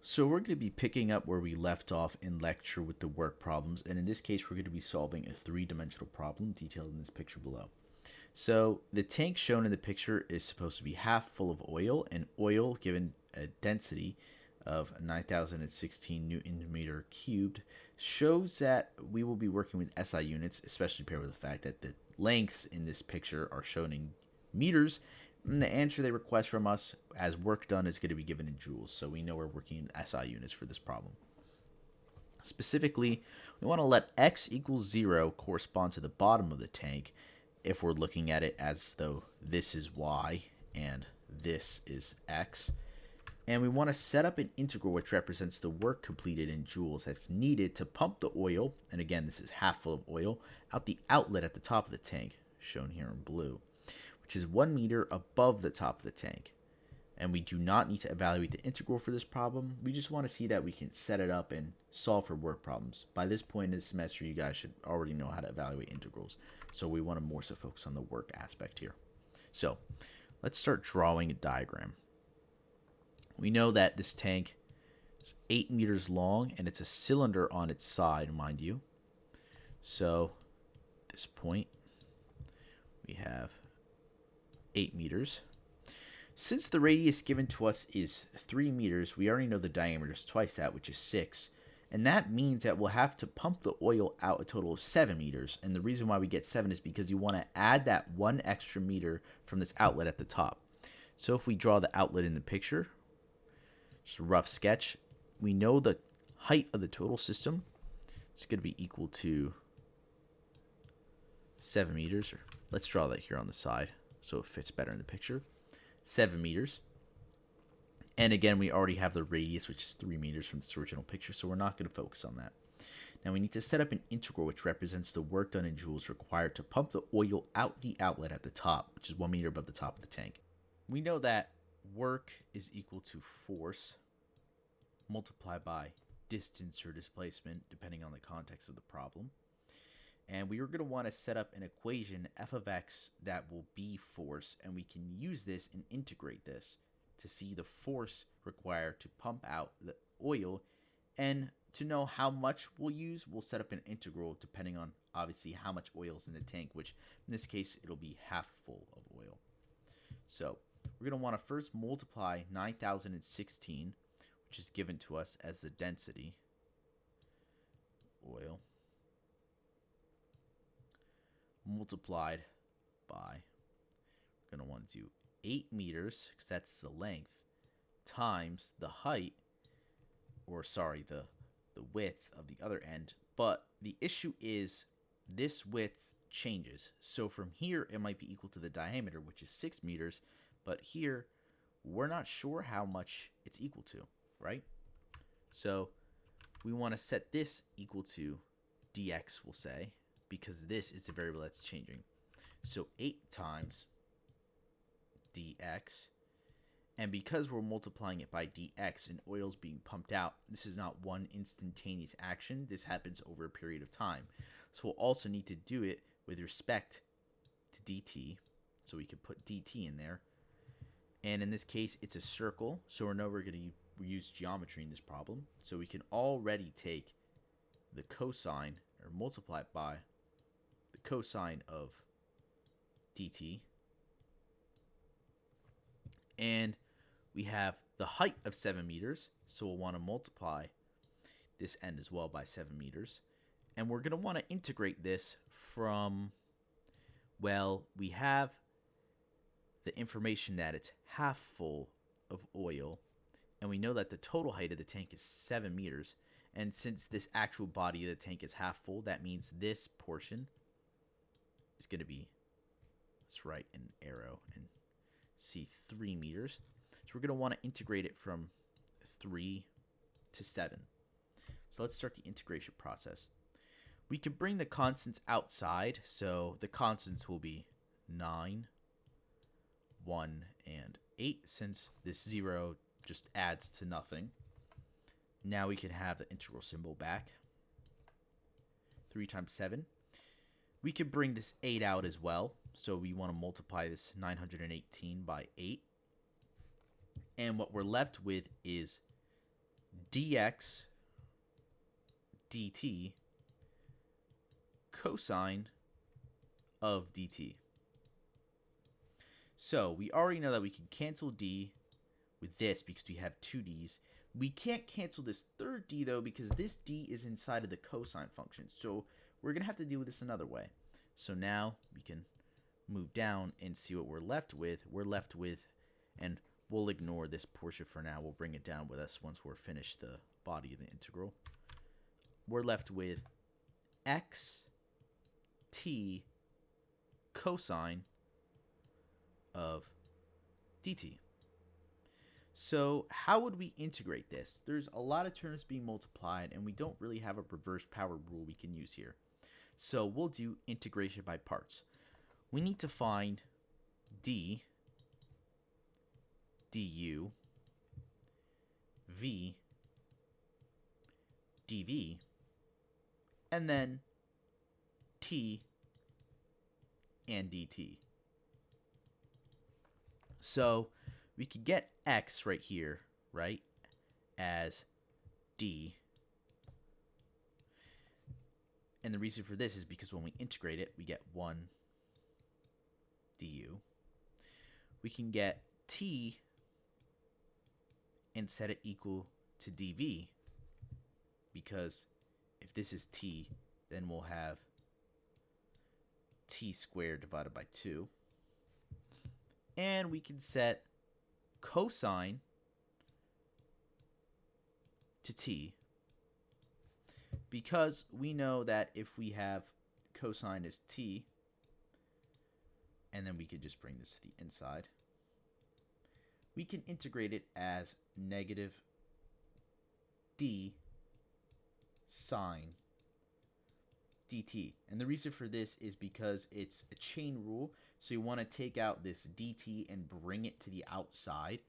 So we're going to be picking up where we left off in lecture with the work problems, and in this case we're going to be solving a three-dimensional problem detailed in this picture below. So the tank shown in the picture is supposed to be half full of oil, and oil, given a density of 9,016 newton meter cubed, shows that we will be working with SI units, especially paired with the fact that the lengths in this picture are shown in meters. And the answer they request from us as work done is going to be given in joules, so we know we're working in SI units for this problem. Specifically, we want to let x equals 0 correspond to the bottom of the tank if we're looking at it as though this is y and this is x. And we want to set up an integral which represents the work completed in joules that's needed to pump the oil, and again this is half full of oil, out the outlet at the top of the tank, shown here in blue, which is 1 meter above the top of the tank. And we do not need to evaluate the integral for this problem. We just want to see that we can set it up and solve for work problems. By this point in the semester, you guys should already know how to evaluate integrals. So we want to more so focus on the work aspect here. So let's start drawing a diagram. We know that this tank is 8 meters long and it's a cylinder on its side, mind you. So at this point, we have 8 meters. Since the radius given to us is 3 meters, we already know the diameter is twice that, which is 6. And that means that we'll have to pump the oil out a total of 7 meters. And the reason why we get 7 is because you want to add that 1 extra meter from this outlet at the top. So if we draw the outlet in the picture, just a rough sketch, we know the height of the total system is going to be equal to 7 meters. Or let's draw that here on the side so it fits better in the picture. 7 meters. And again, we already have the radius, which is 3 meters from this original picture, so we're not going to focus on that. Now we need to set up an integral which represents the work done in joules required to pump the oil out the outlet at the top, which is 1 meter above the top of the tank. We know that work is equal to force multiplied by distance or displacement, depending on the context of the problem. And we are going to want to set up an equation, f of x, that will be force, and we can use this and integrate this to see the force required to pump out the oil. And to know how much we'll use, we'll set up an integral depending on, obviously, how much oil is in the tank, which in this case, it'll be half full of oil. So we're going to want to first multiply 9,016, which is given to us as the density, oil, multiplied by, we're going to want to do 8 meters, because that's the length, times the height, or sorry, the width of the other end. But the issue is this width changes. So from here, it might be equal to the diameter, which is 6 meters, but here, we're not sure how much it's equal to, right? So we want to set this equal to dx, we'll say, because this is the variable that's changing. So 8 times dx, and because we're multiplying it by dx and oil's being pumped out, this is not one instantaneous action. This happens over a period of time. So we'll also need to do it with respect to dt, so we could put dt in there. And in this case, it's a circle, so we know we're going to use geometry in this problem. So we can already take the cosine, or multiply it by the cosine of dt. And we have the height of 7 meters, so we'll want to multiply this end as well by 7 meters. And we're going to want to integrate this from, well, we have the information that it's half full of oil, and we know that the total height of the tank is 7 meters. And since this actual body of the tank is half full, that means this portion is going to be, let's write an arrow and see 3 meters. So we're going to want to integrate it from 3 to 7. So let's start the integration process. We can bring the constants outside, so the constants will be 9, 1, and 8, since this 0 just adds to nothing. Now we can have the integral symbol back. 3 times 7. We could bring this 8 out as well, so we want to multiply this 918 by 8. And what we're left with is dx dt cosine of dt. So we already know that we can cancel d with this because we have two d's. We can't cancel this third d though because this d is inside of the cosine function. So we're going to have to deal with this another way. So now we can move down and see what we're left with. We're left with, and we'll ignore this portion for now. We'll bring it down with us once we're finished the body of the integral. We're left with x t cosine of dt. So how would we integrate this? There's a lot of terms being multiplied, and we don't really have a reverse power rule we can use here. So we'll do integration by parts. We need to find d du v dv, and then t and dt. So we could get x right here, right, as d. And the reason for this is because when we integrate it, we get 1 du. We can get t and set it equal to dv, because if this is t, then we'll have t squared divided by 2. And we can set cosine to t, because we know that if we have cosine as t, and then we could just bring this to the inside, we can integrate it as negative d sine dt. And the reason for this is because it's a chain rule, so you want to take out this dt and bring it to the outside,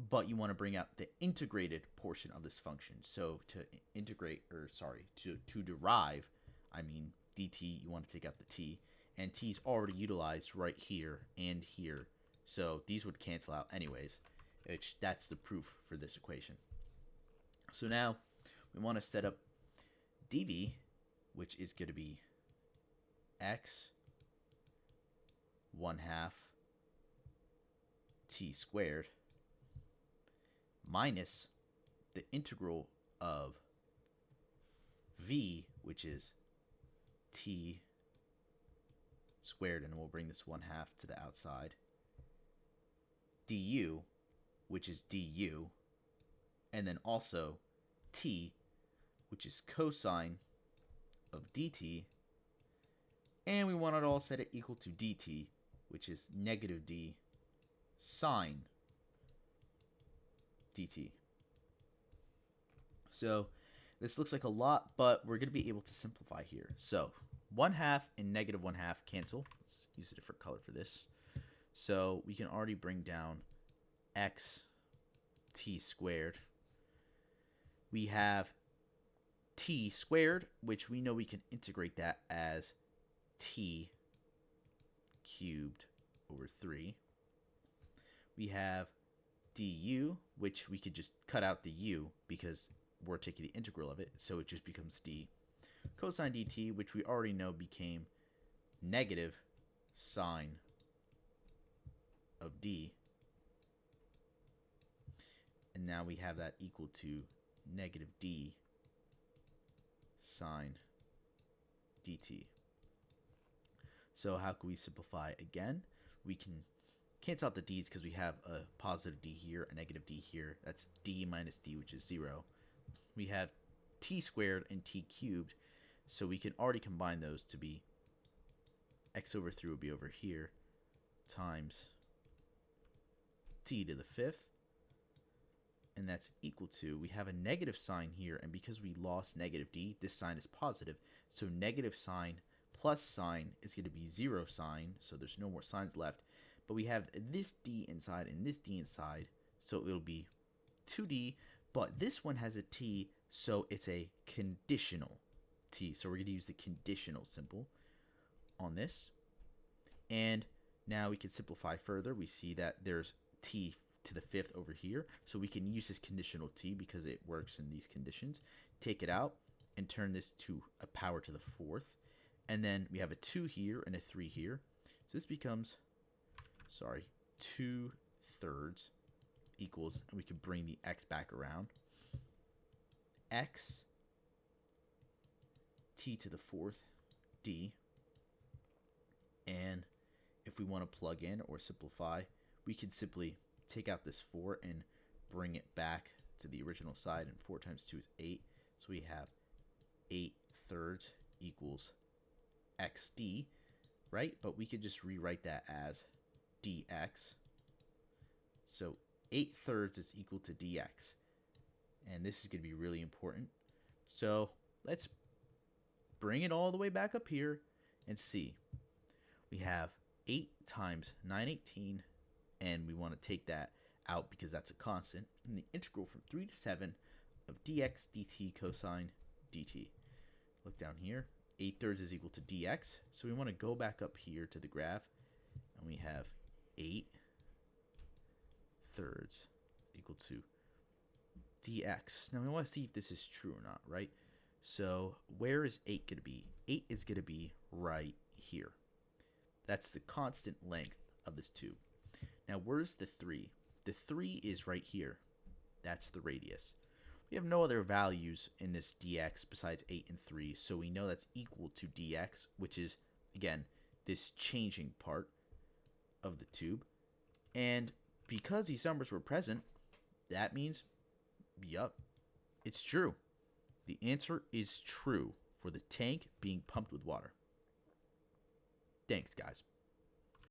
but you want to bring out the integrated portion of this function. So to integrate, or sorry, to derive, I mean dt, you want to take out the t, and t is already utilized right here and here, so these would cancel out anyways, which that's the proof for this equation. So now we want to set up dv, which is going to be x 1/2 t squared minus the integral of v, which is t squared, and we'll bring this 1/2 to the outside, du, which is du, and then also t, which is cosine of dt, and we want it all set it equal to dt, which is negative d sine dt. So this looks like a lot, but we're going to be able to simplify here. So 1/2 and negative 1/2 cancel. Let's use a different color for this. So we can already bring down x t squared. We have t squared, which we know we can integrate that as t cubed over 3. We have du, which we could just cut out the u because we're taking the integral of it, so it just becomes d. Cosine dt, which we already know became negative sine of d. And now we have that equal to negative d sine dt. So how can we simplify again? We can cancel out the d's because we have a positive d here, a negative d here. That's d minus d, which is 0. We have t squared and t cubed, so we can already combine those to be x over 3 will be over here times t to the 5th, and that's equal to, we have a negative sign here, and because we lost negative d, this sign is positive, so negative sign plus sign is going to be 0 sign, so there's no more signs left, but we have this d inside and this d inside, so it'll be 2d, but this one has a t, so it's a conditional t, so we're going to use the conditional symbol on this. And now we can simplify further. We see that there's t to the 5th over here. So we can use this conditional t because it works in these conditions. Take it out and turn this to a power to the 4th. And then we have a 2 here and a 3 here. So this becomes, 2/3 equals, and we can bring the x back around. X t to the 4th d. And if we want to plug in or simplify, we can simply take out this 4 and bring it back to the original side. And 4 times 2 is 8. So we have 8/3 equals xd, right? But we could just rewrite that as dx. So 8/3 is equal to dx. And this is going to be really important. So let's bring it all the way back up here and see. We have 8 times 9/18, and we want to take that out because that's a constant. And the integral from 3 to 7 of dx dt cosine dt. Look down here. 8/3 is equal to dx. So we want to go back up here to the graph, and we have 8/3 equal to dx. Now we want to see if this is true or not, right? So where is 8 going to be? 8 is going to be right here. That's the constant length of this tube. Now where's the 3? The 3 is right here. That's the radius. We have no other values in this dx besides 8 and 3, so we know that's equal to dx, which is, again, this changing part of the tube. And because these numbers were present, that means, yup, it's true. The answer is true for the tank being pumped with water. Thanks, guys.